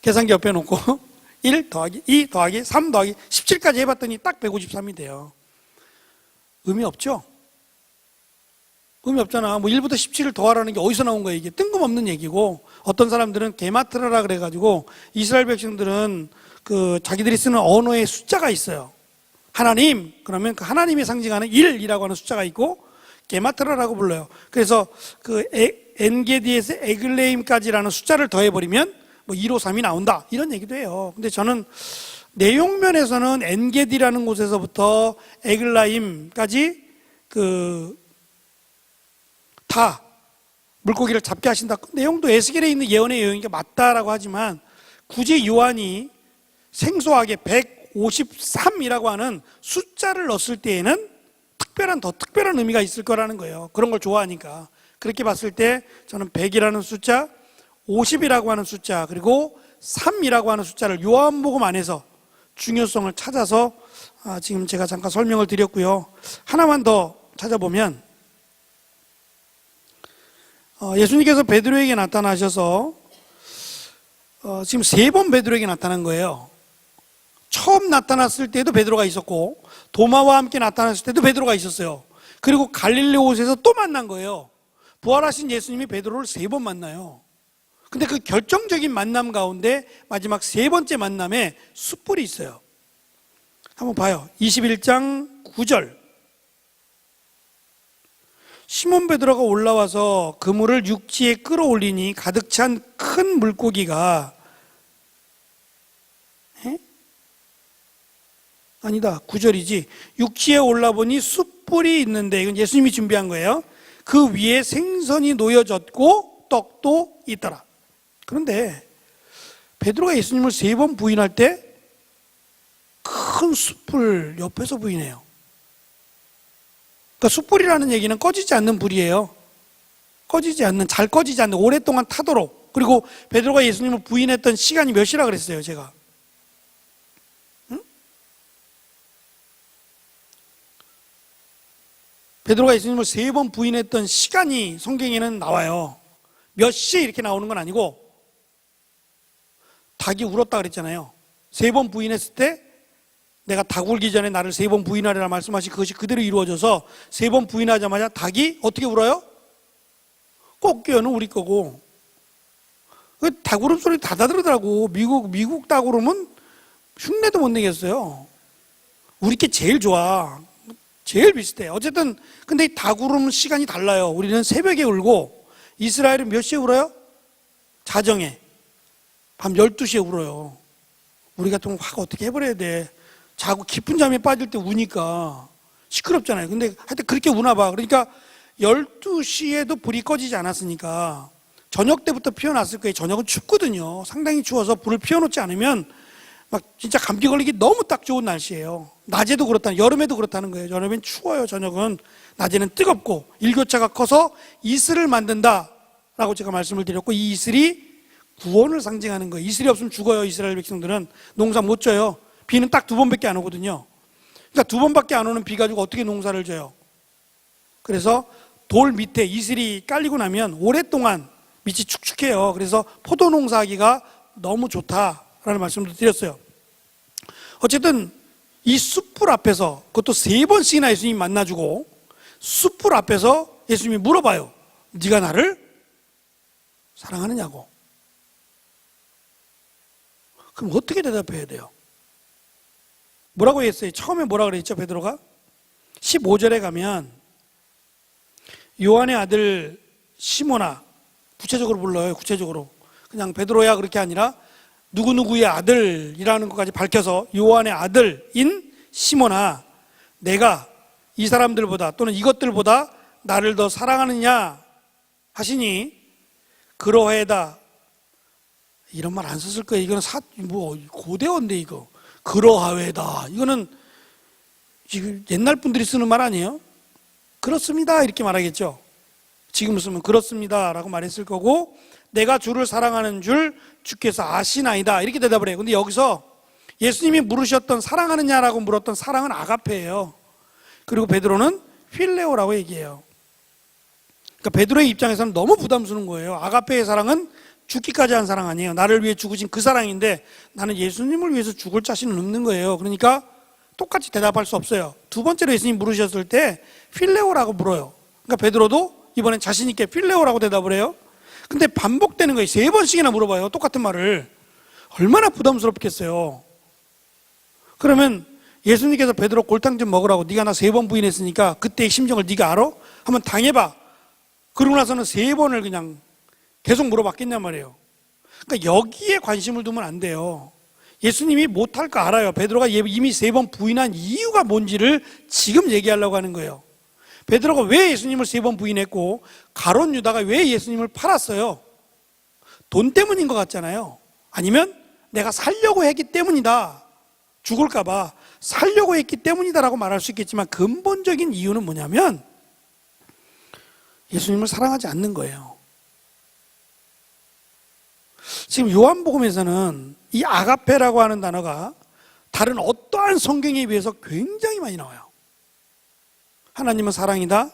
계산기 옆에 놓고 1 더하기 2 더하기 3 더하기 17까지 해봤더니 딱 153이 돼요. 의미 없죠? 의미 없잖아. 뭐 1부터 17을 더하라는 게 어디서 나온 거야? 이게 뜬금없는 얘기고, 어떤 사람들은 게마트라라 그래가지고 이스라엘 백성들은 그 자기들이 쓰는 언어의 숫자가 있어요. 하나님 그러면 그 하나님이 상징하는 1이라고 하는 숫자가 있고 게마트라라고 불러요. 그래서 그 엔게디에서 에글레임까지라는 숫자를 더해버리면 뭐 153이 나온다, 이런 얘기도 해요. 근데 저는 내용면에서는 엔게디라는 곳에서부터 에글라임까지 다 물고기를 잡게 하신다. 내용도 에스겔에 있는 예언의 내용이 맞다라고 하지만 굳이 요한이 생소하게 153이라고 하는 숫자를 넣었을 때에는 더 특별한 의미가 있을 거라는 거예요. 그런 걸 좋아하니까. 그렇게 봤을 때 저는 100이라는 숫자, 50이라고 하는 숫자, 그리고 3이라고 하는 숫자를 요한복음 안에서 중요성을 찾아서 지금 제가 잠깐 설명을 드렸고요. 하나만 더 찾아보면 예수님께서 베드로에게 나타나셔서 지금 3번 베드로에게 나타난 거예요. 처음 나타났을 때도 베드로가 있었고 도마와 함께 나타났을 때도 베드로가 있었어요. 그리고 갈릴리 옷에서 또 만난 거예요. 부활하신 예수님이 베드로를 3번 만나요. 근데 그 결정적인 만남 가운데 마지막 3번째 만남에 숯불이 있어요. 한번 봐요. 21장 9절. 시몬 베드로가 올라와서 그물을 육지에 끌어올리니 가득 찬 큰 물고기가 아니다. 9절이지. 육지에 올라보니 숯불이 있는데, 이건 예수님이 준비한 거예요. 그 위에 생선이 놓여졌고 떡도 있더라. 그런데 베드로가 예수님을 3번 부인할 때 큰 숯불 옆에서 부인해요. 그러니까 숯불이라는 얘기는 꺼지지 않는 불이에요. 잘 꺼지지 않는, 오랫동안 타도록. 그리고 베드로가 예수님을 부인했던 시간이 몇 시라 그랬어요, 제가? 베드로가 예수님을 3번 부인했던 시간이 성경에는 나와요. 몇 시 이렇게 나오는 건 아니고, 닭이 울었다 그랬잖아요. 3번 부인했을 때 내가 닭 울기 전에 나를 3번 부인하리라 말씀하신 그것이 그대로 이루어져서 3번 부인하자마자 닭이 어떻게 울어요? 꽃게는 우리 거고. 닭 울음소리 다 다르더라고. 미국 닭 울음은 흉내도 못 내겠어요. 우리 게 제일 좋아. 제일 비슷해. 어쨌든 근데 이 닭 울음 시간이 달라요. 우리는 새벽에 울고 이스라엘은 몇 시에 울어요? 자정에. 밤 12시에 울어요. 우리 같으면 확 어떻게 해버려야 돼. 자고 깊은 잠에 빠질 때 우니까 시끄럽잖아요. 근데 하여튼 그렇게 우나 봐. 그러니까 12시에도 불이 꺼지지 않았으니까 저녁 때부터 피워놨을 거예요. 저녁은 춥거든요. 상당히 추워서 불을 피워놓지 않으면 막 진짜 감기 걸리기 너무 딱 좋은 날씨예요. 낮에도 그렇다는, 여름에도 그렇다는 거예요. 여름엔 추워요. 저녁은. 낮에는 뜨겁고 일교차가 커서 이슬을 만든다라고 제가 말씀을 드렸고, 이 이슬이 구원을 상징하는 거예요. 이슬이 없으면 죽어요. 이스라엘 백성들은 농사 못 져요. 비는 딱 2번밖에 안 오거든요. 그러니까 2번밖에 안 오는 비 가지고 어떻게 농사를 져요? 그래서 돌 밑에 이슬이 깔리고 나면 오랫동안 밑이 축축해요. 그래서 포도 농사하기가 너무 좋다라는 말씀도 드렸어요. 어쨌든 이 숯불 앞에서, 그것도 3번씩이나 예수님이 만나주고 숯불 앞에서 예수님이 물어봐요. 네가 나를 사랑하느냐고. 그럼 어떻게 대답해야 돼요? 뭐라고 했어요? 처음에 뭐라 그랬죠, 베드로가? 15절에 가면 요한의 아들 시몬아, 구체적으로 불러요. 구체적으로. 그냥 베드로야 그렇게 아니라 누구누구의 아들이라는 것까지 밝혀서 요한의 아들인 시몬아, 내가 이 사람들보다 또는 이것들보다 나를 더 사랑하느냐 하시니 그러하다. 이런 말 안 썼을 거예요. 이거는 고대어인데 이거. 그러하외다. 이거는 지금 옛날 분들이 쓰는 말 아니에요? 그렇습니다. 이렇게 말하겠죠. 지금 쓰면 그렇습니다. 라고 말했을 거고, 내가 주를 사랑하는 줄 주께서 아시나이다. 이렇게 대답을 해요. 근데 여기서 예수님이 물으셨던 사랑하느냐라고 물었던 사랑은 아가페예요. 그리고 베드로는 필레오라고 얘기해요. 그러니까 베드로의 입장에서는 너무 부담스러운 거예요. 아가페의 사랑은 죽기까지 한 사랑 아니에요. 나를 위해 죽으신 그 사랑인데 나는 예수님을 위해서 죽을 자신은 없는 거예요. 그러니까 똑같이 대답할 수 없어요. 2번째로 예수님 물으셨을 때 필레오라고 물어요. 그러니까 베드로도 이번엔 자신 있게 필레오라고 대답을 해요. 근데 반복되는 거예요. 3번씩이나 물어봐요. 똑같은 말을. 얼마나 부담스럽겠어요. 그러면 예수님께서 베드로 골탕 좀 먹으라고, 네가 나 3번 부인했으니까 그때의 심정을 네가 알아? 한번 당해봐. 그러고 나서는 3번을 그냥 계속 물어봤겠냔 말이에요. 그러니까 여기에 관심을 두면 안 돼요. 예수님이 못할 거 알아요. 베드로가 이미 3번 부인한 이유가 뭔지를 지금 얘기하려고 하는 거예요. 베드로가 왜 예수님을 3번 부인했고 가룟 유다가 왜 예수님을 팔았어요? 돈 때문인 것 같잖아요. 아니면 내가 살려고 했기 때문이다. 죽을까 봐 살려고 했기 때문이다라고 말할 수 있겠지만 근본적인 이유는 뭐냐면 예수님을 사랑하지 않는 거예요. 지금 요한복음에서는 이 아가페라고 하는 단어가 다른 어떠한 성경에 비해서 굉장히 많이 나와요. 하나님은 사랑이다.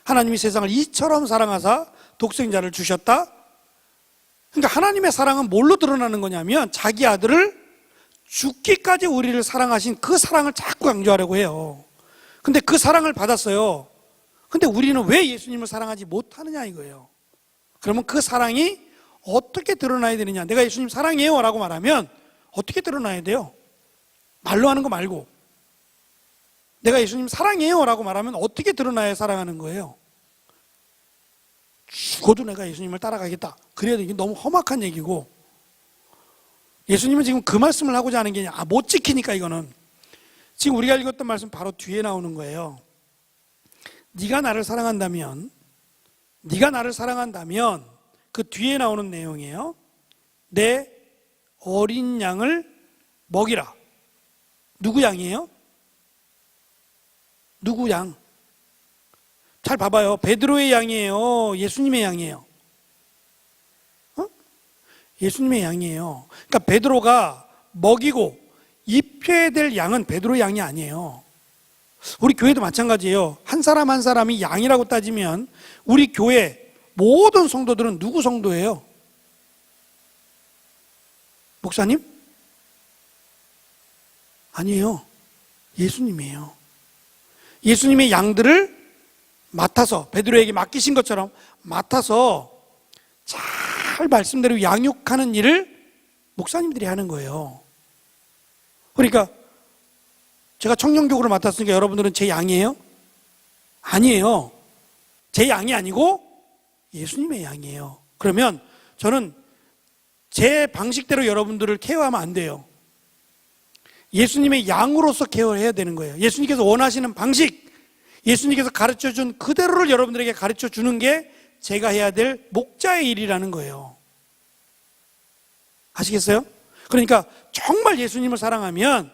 하나님이 세상을 이처럼 사랑하사 독생자를 주셨다. 그러니까 하나님의 사랑은 뭘로 드러나는 거냐면 자기 아들을 죽기까지 우리를 사랑하신 그 사랑을 자꾸 강조하려고 해요. 근데 그 사랑을 받았어요. 근데 우리는 왜 예수님을 사랑하지 못하느냐 이거예요. 그러면 그 사랑이 어떻게 드러나야 되느냐. 내가 예수님 사랑해요 라고 말하면 어떻게 드러나야 돼요? 말로 하는 거 말고. 내가 예수님 사랑해요 라고 말하면 어떻게 드러나야 사랑하는 거예요? 죽어도 내가 예수님을 따라가겠다. 그래야 이게 너무 험악한 얘기고, 예수님은 지금 그 말씀을 하고자 하는 게 아니라 못 지키니까 이거는 지금 우리가 읽었던 말씀 바로 뒤에 나오는 거예요. 네가 나를 사랑한다면 그 뒤에 나오는 내용이에요. 내 어린 양을 먹이라. 누구 양이에요? 누구 양? 잘 봐봐요. 베드로의 양이에요? 예수님의 양이에요? 예수님의 양이에요. 그러니까 베드로가 먹이고 입혀야 될 양은 베드로의 양이 아니에요. 우리 교회도 마찬가지예요. 한 사람 한 사람이 양이라고 따지면 우리 교회 모든 성도들은 누구 성도예요? 목사님? 아니에요. 예수님이에요. 예수님의 양들을 맡아서 베드로에게 맡기신 것처럼 맡아서 잘 말씀대로 양육하는 일을 목사님들이 하는 거예요. 그러니까 제가 청년교구를 맡았으니까 여러분들은 제 양이에요? 아니에요. 제 양이 아니고 예수님의 양이에요. 그러면 저는 제 방식대로 여러분들을 케어하면 안 돼요. 예수님의 양으로서 케어해야 되는 거예요. 예수님께서 원하시는 방식, 예수님께서 가르쳐준 그대로를 여러분들에게 가르쳐주는 게 제가 해야 될 목자의 일이라는 거예요. 아시겠어요? 그러니까 정말 예수님을 사랑하면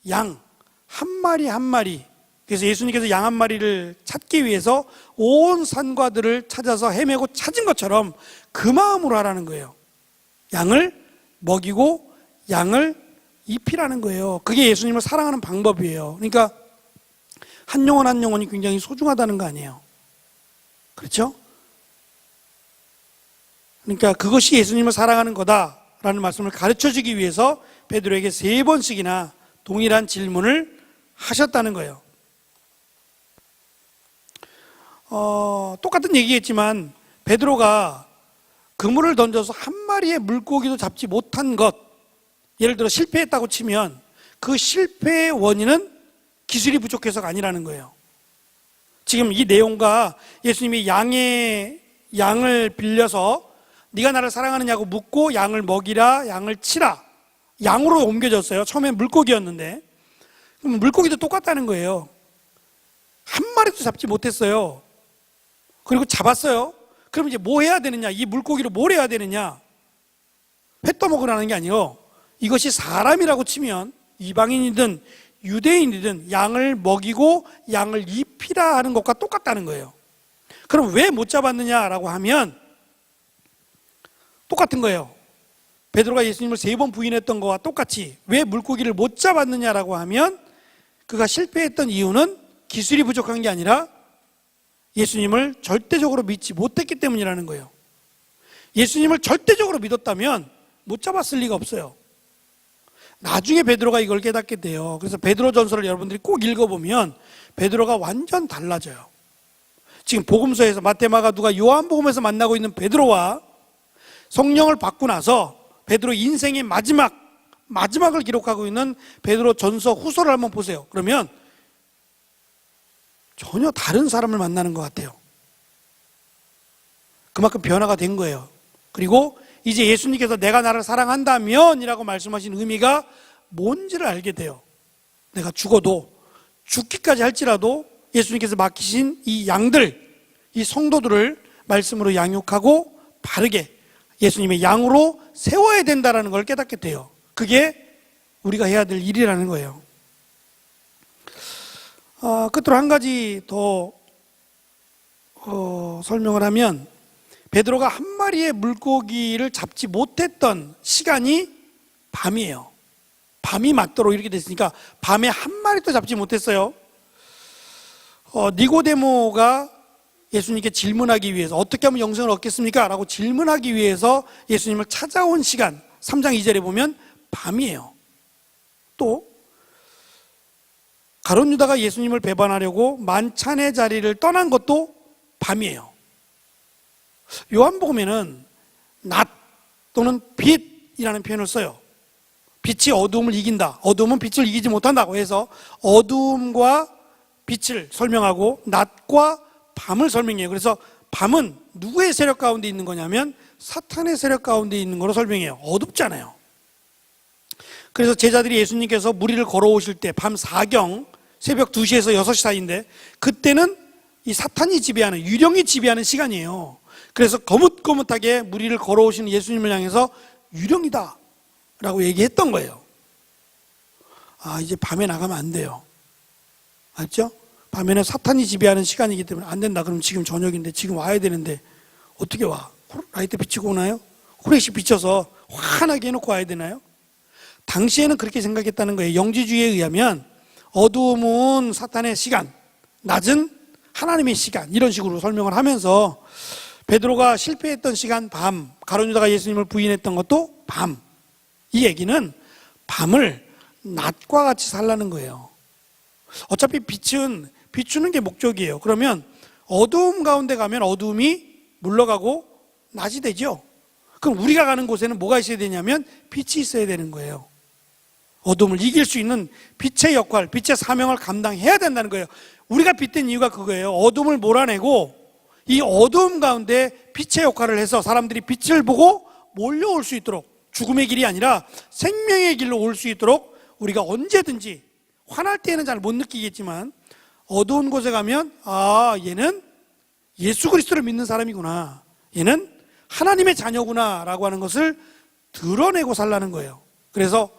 양 한 마리 한 마리, 그래서 예수님께서 양 한 마리를 찾기 위해서 온 산과들을 찾아서 헤매고 찾은 것처럼 그 마음으로 하라는 거예요. 양을 먹이고 양을 입히라는 거예요. 그게 예수님을 사랑하는 방법이에요. 그러니까 한 영혼 한 영혼이 굉장히 소중하다는 거 아니에요. 그렇죠? 그러니까 그것이 예수님을 사랑하는 거다라는 말씀을 가르쳐주기 위해서 베드로에게 3번씩이나 동일한 질문을 하셨다는 거예요. 똑같은 얘기겠지만 베드로가 그물을 던져서 한 마리의 물고기도 잡지 못한 것, 예를 들어 실패했다고 치면 그 실패의 원인은 기술이 부족해서가 아니라는 거예요. 지금 이 내용과 예수님이 양을 빌려서 네가 나를 사랑하느냐고 묻고 양을 먹이라, 양을 치라, 양으로 옮겨졌어요. 처음엔 물고기였는데 그럼 물고기도 똑같다는 거예요. 한 마리도 잡지 못했어요. 그리고 잡았어요. 그럼 이제 뭐 해야 되느냐? 이 물고기로 뭘 해야 되느냐? 회 떠먹으라는 게 아니에요. 이것이 사람이라고 치면 이방인이든 유대인이든 양을 먹이고 양을 입히라 하는 것과 똑같다는 거예요. 그럼 왜 못 잡았느냐라고 하면 똑같은 거예요. 베드로가 예수님을 3번 부인했던 것과 똑같이 왜 물고기를 못 잡았느냐라고 하면 그가 실패했던 이유는 기술이 부족한 게 아니라 예수님을 절대적으로 믿지 못했기 때문이라는 거예요. 예수님을 절대적으로 믿었다면 못 잡았을 리가 없어요. 나중에 베드로가 이걸 깨닫게 돼요. 그래서 베드로 전서를 여러분들이 꼭 읽어보면 베드로가 완전 달라져요. 지금 복음서에서 마태, 마가, 누가, 요한복음에서 만나고 있는 베드로와 성령을 받고 나서 베드로 인생의 마지막을 기록하고 있는 베드로 전서 후서를 한번 보세요. 그러면 전혀 다른 사람을 만나는 것 같아요. 그만큼 변화가 된 거예요. 그리고 이제 예수님께서 내가 나를 사랑한다면 이라고 말씀하신 의미가 뭔지를 알게 돼요. 내가 죽어도 죽기까지 할지라도 예수님께서 맡기신 이 양들, 이 성도들을 말씀으로 양육하고 바르게 예수님의 양으로 세워야 된다는 걸 깨닫게 돼요. 그게 우리가 해야 될 일이라는 거예요. 끝으로 한 가지 더 설명을 하면 베드로가 한 마리의 물고기를 잡지 못했던 시간이 밤이에요. 밤이 맞도록 이렇게 됐으니까 밤에 한 마리도 잡지 못했어요. 니고데모가 예수님께 질문하기 위해서 어떻게 하면 영생을 얻겠습니까? 라고 질문하기 위해서 예수님을 찾아온 시간 3장 2절에 보면 밤이에요. 또 가룟 유다가 예수님을 배반하려고 만찬의 자리를 떠난 것도 밤이에요. 요한복음에는 낮 또는 빛이라는 표현을 써요. 빛이 어두움을 이긴다, 어두움은 빛을 이기지 못한다고 해서 어두움과 빛을 설명하고 낮과 밤을 설명해요. 그래서 밤은 누구의 세력 가운데 있는 거냐면 사탄의 세력 가운데 있는 거로 설명해요. 어둡잖아요. 그래서 제자들이 예수님께서 무리를 걸어오실 때 밤 4경 새벽 2시에서 6시 사이인데 그때는 이 사탄이 지배하는, 유령이 지배하는 시간이에요. 그래서 거뭇거뭇하게 무리를 걸어오시는 예수님을 향해서 유령이다 라고 얘기했던 거예요. 이제 밤에 나가면 안 돼요. 알죠? 밤에는 사탄이 지배하는 시간이기 때문에 안 된다. 그럼 지금 저녁인데 지금 와야 되는데 어떻게 와? 라이트 비치고 오나요? 후레쉬 비춰서 환하게 해놓고 와야 되나요? 당시에는 그렇게 생각했다는 거예요. 영지주의에 의하면 어두움은 사탄의 시간, 낮은 하나님의 시간, 이런 식으로 설명을 하면서 베드로가 실패했던 시간 밤, 가룟 유다가 예수님을 부인했던 것도 밤. 이 얘기는 밤을 낮과 같이 살라는 거예요. 어차피 빛은 비추는 게 목적이에요. 그러면 어두움 가운데 가면 어두움이 물러가고 낮이 되죠. 그럼 우리가 가는 곳에는 뭐가 있어야 되냐면 빛이 있어야 되는 거예요. 어둠을 이길 수 있는 빛의 역할, 빛의 사명을 감당해야 된다는 거예요. 우리가 빛된 이유가 그거예요. 어둠을 몰아내고 이 어둠 가운데 빛의 역할을 해서 사람들이 빛을 보고 몰려올 수 있도록, 죽음의 길이 아니라 생명의 길로 올 수 있도록 우리가 언제든지, 화날 때는 잘 못 느끼겠지만 어두운 곳에 가면 얘는 예수 그리스도를 믿는 사람이구나, 얘는 하나님의 자녀구나 라고 하는 것을 드러내고 살라는 거예요. 그래서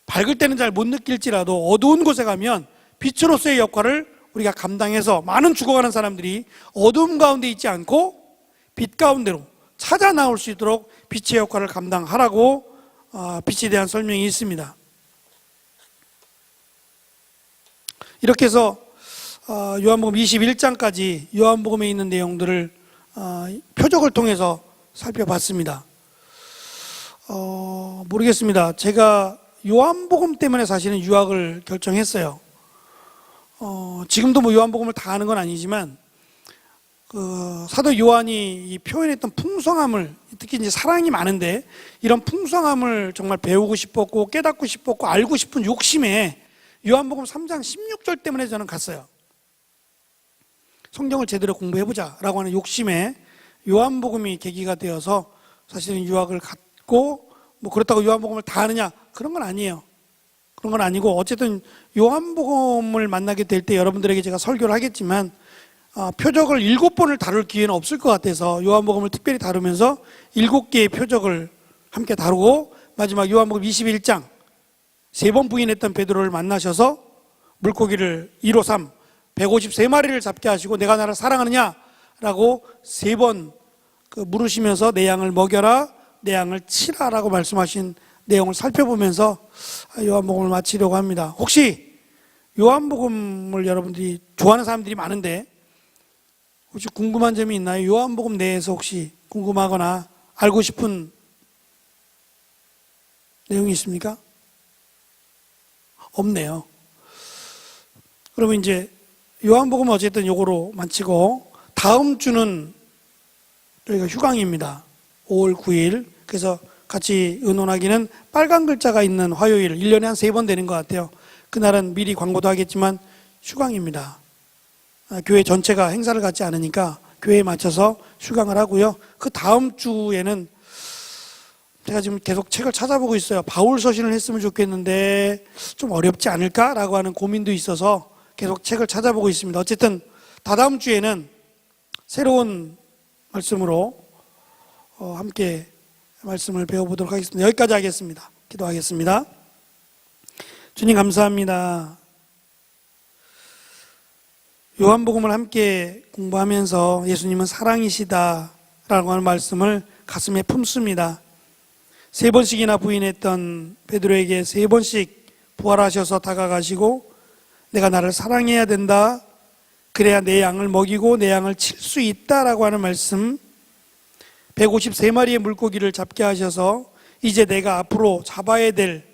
밝을 때는 잘 못 느낄지라도 어두운 곳에 가면 빛으로서의 역할을 우리가 감당해서 많은 죽어가는 사람들이 어두움 가운데 있지 않고 빛 가운데로 찾아 나올 수 있도록 빛의 역할을 감당하라고 빛에 대한 설명이 있습니다. 이렇게 해서 요한복음 21장까지 요한복음에 있는 내용들을 표적을 통해서 살펴봤습니다. 모르겠습니다. 제가 요한복음 때문에 사실은 유학을 결정했어요. 지금도 뭐 요한복음을 다 아는 건 아니지만 사도 요한이 이 표현했던 풍성함을, 특히 이제 사랑이 많은데 이런 풍성함을 정말 배우고 싶었고 깨닫고 싶었고 알고 싶은 욕심에 요한복음 3장 16절 때문에 저는 갔어요. 성경을 제대로 공부해보자 라고 하는 욕심에 요한복음이 계기가 되어서 사실은 유학을 갔고, 뭐 그렇다고 요한복음을 다 아느냐, 그런 건 아니에요. 그런 건 아니고 어쨌든 요한복음을 만나게 될 때 여러분들에게 제가 설교를 하겠지만 표적을 7번을 다룰 기회는 없을 것 같아서 요한복음을 특별히 다루면서 7개의 표적을 함께 다루고, 마지막 요한복음 21장 3번 부인했던 베드로를 만나셔서 물고기를 153 153마리를 잡게 하시고 내가 나를 사랑하느냐 라고 3번 물으시면서 내 양을 먹여라, 내 양을 치라 라고 말씀하신 내용을 살펴보면서 요한복음을 마치려고 합니다. 혹시 요한복음을 여러분들이 좋아하는 사람들이 많은데 혹시 궁금한 점이 있나요? 요한복음 내에서 혹시 궁금하거나 알고 싶은 내용이 있습니까? 없네요. 그러면 이제 요한복음은 어쨌든 요거로 마치고 다음 주는 저희가 휴강입니다. 5월 9일. 그래서 같이 의논하기는 빨간 글자가 있는 화요일, 1년에 한 3번 되는 것 같아요. 그날은 미리 광고도 하겠지만 휴강입니다. 교회 전체가 행사를 갖지 않으니까 교회에 맞춰서 휴강을 하고요. 그 다음 주에는 제가 지금 계속 책을 찾아보고 있어요. 바울 서신을 했으면 좋겠는데 좀 어렵지 않을까라고 하는 고민도 있어서 계속 책을 찾아보고 있습니다. 어쨌든 다다음 주에는 새로운 말씀으로 함께 말씀을 배워보도록 하겠습니다. 여기까지 하겠습니다. 기도하겠습니다. 주님 감사합니다. 요한복음을 함께 공부하면서 예수님은 사랑이시다라고 하는 말씀을 가슴에 품습니다. 3번씩이나 부인했던 베드로에게 3번씩 부활하셔서 다가가시고 내가 나를 사랑해야 된다, 그래야 내 양을 먹이고 내 양을 칠 수 있다라고 하는 말씀, 153마리의 물고기를 잡게 하셔서 이제 내가 앞으로 잡아야 될,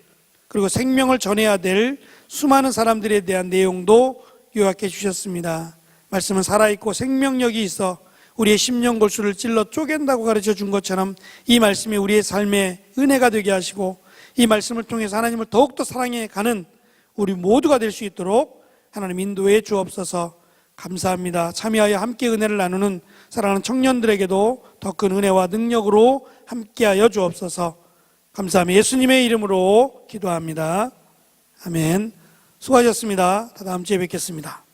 그리고 생명을 전해야 될 수많은 사람들에 대한 내용도 요약해 주셨습니다. 말씀은 살아있고 생명력이 있어 우리의 심령골수를 찔러 쪼갠다고 가르쳐 준 것처럼 이 말씀이 우리의 삶의 은혜가 되게 하시고 이 말씀을 통해서 하나님을 더욱더 사랑해 가는 우리 모두가 될 수 있도록 하나님 인도해 주옵소서. 감사합니다. 참여하여 함께 은혜를 나누는 사랑하는 청년들에게도 더 큰 은혜와 능력으로 함께하여 주옵소서. 감사하며 예수님의 이름으로 기도합니다. 아멘. 수고하셨습니다. 다음 주에 뵙겠습니다.